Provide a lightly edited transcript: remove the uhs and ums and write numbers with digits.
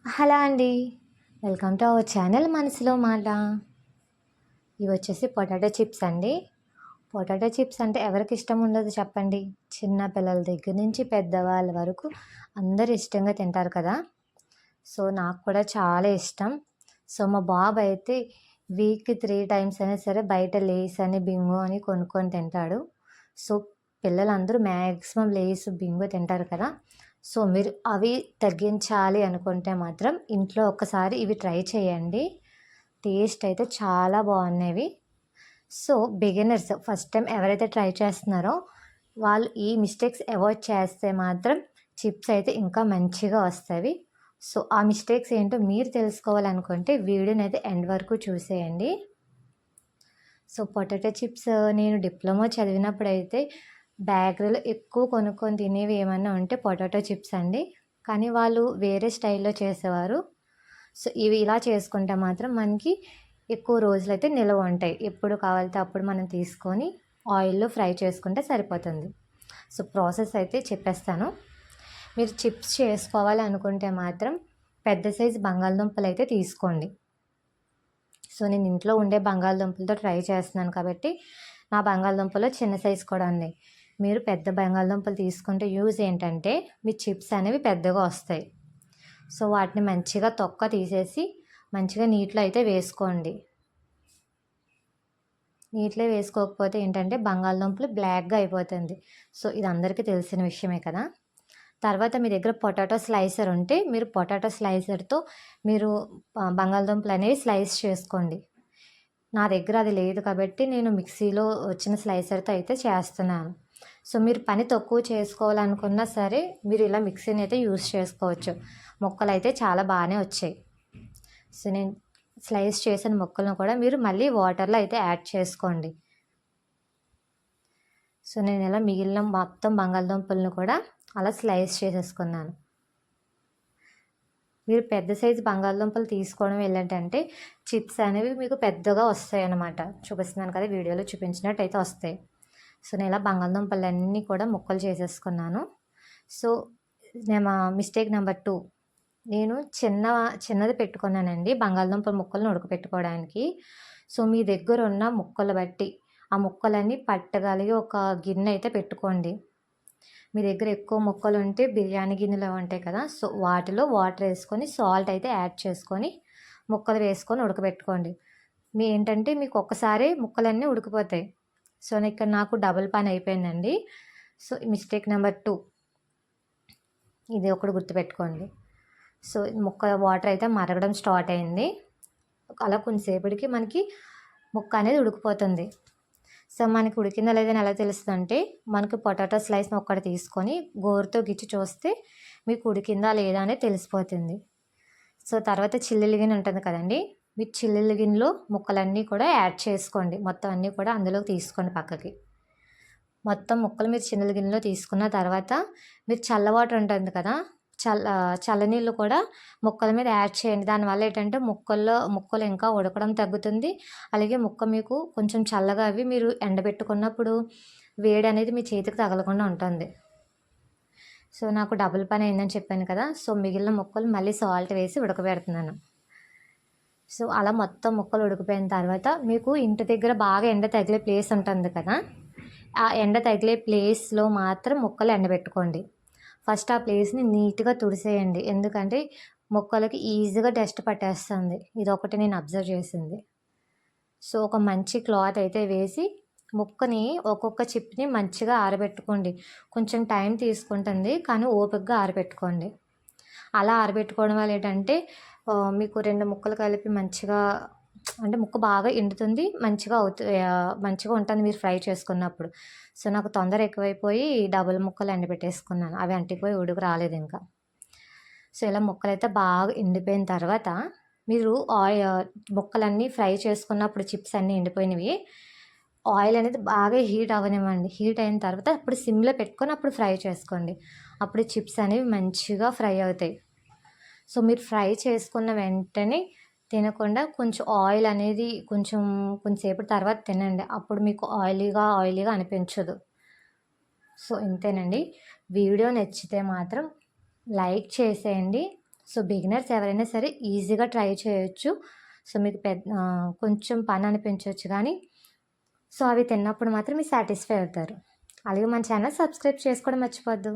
Hello అండి. Welcome to our channel మనసులో మాట. ఇవి వచ్చేసి పొటాటో చిప్స్ అండి. పొటాటో చిప్స్ అంటే ఎవరికి ఇష్టం ఉండదు చెప్పండి. చిన్న పిల్లల దగ్గర నుంచి పెద్దవాళ్ళ వరకు అందరూ ఇష్టంగా తింటారు కదా! సో, నాకు కూడా చాలా ఇష్టం. సో, మా బాబు అయితే వీక్‌కి 3 టైమ్స్ అయినా సరే బయట లేస్ అని, బింగో అని కొనుక్కొని తింటాడు. సో, పిల్లలందరూ మ్యాక్సిమం లేస్, బింగో తింటారు కదా! సో, మీరు అవి తగ్గించాలి అనుకుంటే మాత్రం ఇంట్లో ఒక్కసారి ఇవి ట్రై చేయండి. టేస్ట్ అయితే చాలా బాగున్నాయి. సో, బిగినర్స్ ఫస్ట్ టైం ఎవరైతే ట్రై చేస్తున్నారో వాళ్ళు ఈ మిస్టేక్స్ అవాయిడ్ చేస్తే మాత్రం చిప్స్ అయితే ఇంకా మంచిగా వస్తాయి. సో, ఆ మిస్టేక్స్ ఏంటో మీరు తెలుసుకోవాలనుకుంటే వీడియోనైతే ఎండ్ వరకు చూసేయండి. సో, పొటాటో చిప్స్ నేను డిప్లొమా చదివినప్పుడైతే బేకరీలో ఎక్కువ కొనుక్కొని తినేవి ఏమన్నా ఉంటే పొటాటో చిప్స్ అండి. కానీ వాళ్ళు వేరే స్టైల్‌లో చేసేవారు. సో, ఇవి ఇలా చేసుకుంటే మాత్రం మనకి ఎక్కువ రోజులైతే నిలవ ఉంటాయి. ఎప్పుడు కావాలితే అప్పుడు మనం తీసుకొని ఆయిల్‌లో ఫ్రై చేసుకుంటే సరిపోతుంది. సో, ప్రాసెస్ అయితే చెప్పేస్తాను. మీరు చిప్స్ చేసుకోవాలి అనుకుంటే మాత్రం పెద్ద సైజు బంగాళదుంపలైతే తీసుకోండి. సో, నేను ఇంట్లో ఉండే బంగాళదుంపలతో ట్రై చేస్తున్నాను కాబట్టి నా బంగాళదుంపలో చిన్న సైజు కూడా ఉన్నాయి. మీరు పెద్ద బంగాళదుంపలు తీసుకుంటే యూజ్ ఏంటంటే మీ చిప్స్ అనేవి పెద్దగా వస్తాయి. సో, వాటిని మంచిగా తొక్క తీసేసి మంచిగా నీటిలో అయితే వేసుకోండి. నీటిలో వేసుకోకపోతే ఏంటంటే బంగాళదుంపలు బ్లాక్‌గా అయిపోతుంది. సో, ఇది అందరికీ తెలిసిన విషయమే కదా! తర్వాత మీ దగ్గర పొటాటో స్లైసర్ ఉంటే మీరు పొటాటో స్లైసర్‌తో మీరు బంగాళదుంపలు అనేవి స్లైస్ చేసుకోండి. నా దగ్గర అది లేదు కాబట్టి నేను మిక్సీలో వచ్చిన స్లైసర్‌తో అయితే చేస్తున్నాను. సో, మీరు పని తక్కువ చేసుకోవాలనుకున్నా సరే మీరు ఇలా మిక్సీని అయితే యూజ్ చేసుకోవచ్చు. ముక్కలైతే చాలా బాగానే వచ్చాయి. సో, నేను స్లైస్ చేసిన ముక్కలను కూడా మీరు మళ్ళీ వాటర్‌లో అయితే యాడ్ చేసుకోండి. సో, నేను ఇలా మిగిలిన మొత్తం బంగాళదుంపలను కూడా అలా స్లైస్ చేసేసుకున్నాను. మీరు పెద్ద సైజు బంగాళదుంపలు తీసుకోవడం ఏంటంటే చిప్స్ అనేవి మీకు పెద్దగా వస్తాయన్నమాట. చూపిస్తున్నాను కదా! వీడియోలో చూపించినట్టయితే వస్తాయి. సో, నేను ఇలా బంగాళదుంపలన్నీ కూడా ముక్కలు చేసేసుకున్నాను. సో, నేను మిస్టేక్ నెంబర్ 2 నేను చిన్నది పెట్టుకున్నానండి బంగాళదుంపల ముక్కలను ఉడకపెట్టుకోవడానికి. సో, మీ దగ్గర ఉన్న ముక్కలు బట్టి ఆ ముక్కలన్నీ పట్టగలిగి ఒక గిన్నె అయితే పెట్టుకోండి. మీ దగ్గర ఎక్కువ ముక్కలుంటే బిర్యానీ గిన్నెలు ఉంటాయి కదా! సో, వాటిలో వాటర్ వేసుకొని సాల్ట్ అయితే యాడ్ చేసుకొని ముక్కలు వేసుకొని ఉడకబెట్టుకోండి. ఏంటంటే మీకు ఒక్కసారే ముక్కలన్నీ ఉడికిపోతాయి. సో, ఇక్కడ నాకు డబుల్ పని అయిపోయిందండి. సో, మిస్టేక్ నెంబర్ 2 ఇది ఒకటి గుర్తుపెట్టుకోండి. సో, వాటర్ అయితే మరగడం స్టార్ట్ అయింది. అలా కొంచెంసేపటికి మనకి ముక్క అనేది ఉడికిపోతుంది. సో, మనకి ఉడికిందా లేదని ఎలా తెలుస్తుందంటే మనకు పొటాటో స్లైస్‌ని ఒక్కటి తీసుకొని గోరుతో గిచ్చి చూస్తే మీకు ఉడికిందా లేదా అనేది తెలిసిపోతుంది. సో, తర్వాత చిల్లులు గిన్నె ఉంటుంది కదండీ! మీ చిల్లులు గిన్నెలో ముక్కలన్నీ కూడా యాడ్ చేసుకోండి. మొత్తం అన్నీ కూడా అందులోకి తీసుకోండి పక్కకి. మొత్తం ముక్కలు మీరు చిల్లుల గిన్నెలో తీసుకున్న తర్వాత మీరు చల్ల వాటర్ ఉంటుంది కదా! చల్లనీళ్ళు కూడా ముక్కల మీద యాడ్ చేయండి. దానివల్ల ఏంటంటే ముక్కలు ఇంకా ఉడకడం తగ్గుతుంది. అలాగే ముక్క మీకు కొంచెం చల్లగా అవి మీరు ఎండబెట్టుకున్నప్పుడు వేడి అనేది మీ చేతికి తగలకుండా ఉంటుంది. సో, నాకు డబుల్ పని అయిందని చెప్పాను కదా! సో, మిగిలిన ముక్కలు మళ్ళీ సాల్ట్ వేసి ఉడకబెడుతున్నాను. సో, అలా మొత్తం ముక్కలు ఉడికిపోయిన తర్వాత మీకు ఇంటి దగ్గర బాగా ఎండ తగిలే ప్లేస్ ఉంటుంది కదా! ఆ ఎండ తగిలే ప్లేస్‌లో మాత్రం ముక్కలు ఎండబెట్టుకోండి. ఫస్ట్ ఆ ప్లేస్‌ని నీట్‌గా తుడిసేయండి. ఎందుకంటే మొక్కలకి ఈజీగా డస్ట్ పట్టేస్తుంది. ఇదొకటి నేను అబ్జర్వ్ చేసింది. సో, ఒక మంచి క్లాత్ అయితే వేసి ముక్కని ఒక్కొక్క చిప్‌ని మంచిగా ఆరబెట్టుకోండి. కొంచెం టైం తీసుకుంటుంది కానీ ఓపికగా ఆరబెట్టుకోండి. అలా ఆరబెట్టుకోవడం వల్ల ఏంటంటే మీకు 2 ముక్కలు కలిపి మంచిగా అంటే ముక్క బాగా ఎండుతుంది. మంచిగా ఉంటుంది మీరు ఫ్రై చేసుకున్నప్పుడు. సో, నాకు తొందర ఎక్కువైపోయి డబుల్ ముక్కలు ఎండబెట్టేసుకున్నాను. అవి అంటిపోయి ఉడుకు రాలేదింకా. సో, ఇలా ముక్కలైతే బాగా ఎండిపోయిన తర్వాత మీరు ముక్కలన్నీ ఫ్రై చేసుకున్నప్పుడు చిప్స్ అన్నీ ఎండిపోయినవి. ఆయిల్ అనేది బాగా హీట్ అవ్వనివ్వండి. హీట్ అయిన తర్వాత అప్పుడు సిమ్‌లో పెట్టుకొని అప్పుడు ఫ్రై చేసుకోండి. అప్పుడు చిప్స్ అనేవి మంచిగా ఫ్రై అవుతాయి. సో, మీరు ఫ్రై చేసుకున్న వెంటనే తినకుండా కొంచెం ఆయిల్ అనేది కొంచెంసేపటి తర్వాత తినండి. అప్పుడు మీకు ఆయిలీగా అనిపించదు. సో, ఇంతేనండి. వీడియో నచ్చితే మాత్రం లైక్ చేసేయండి. సో బిగినర్స్ ఎవరైనా సరే ఈజీగా ట్రై చేయొచ్చు. సో మీకు కొంచెం పని అనిపించవచ్చు కానీ సో అవి తిన్నప్పుడు మాత్రం మీరు సాటిస్ఫై అవుతారు. అలాగే మన ఛానల్ సబ్స్క్రైబ్ చేసుకోవడం మర్చిపోద్దు.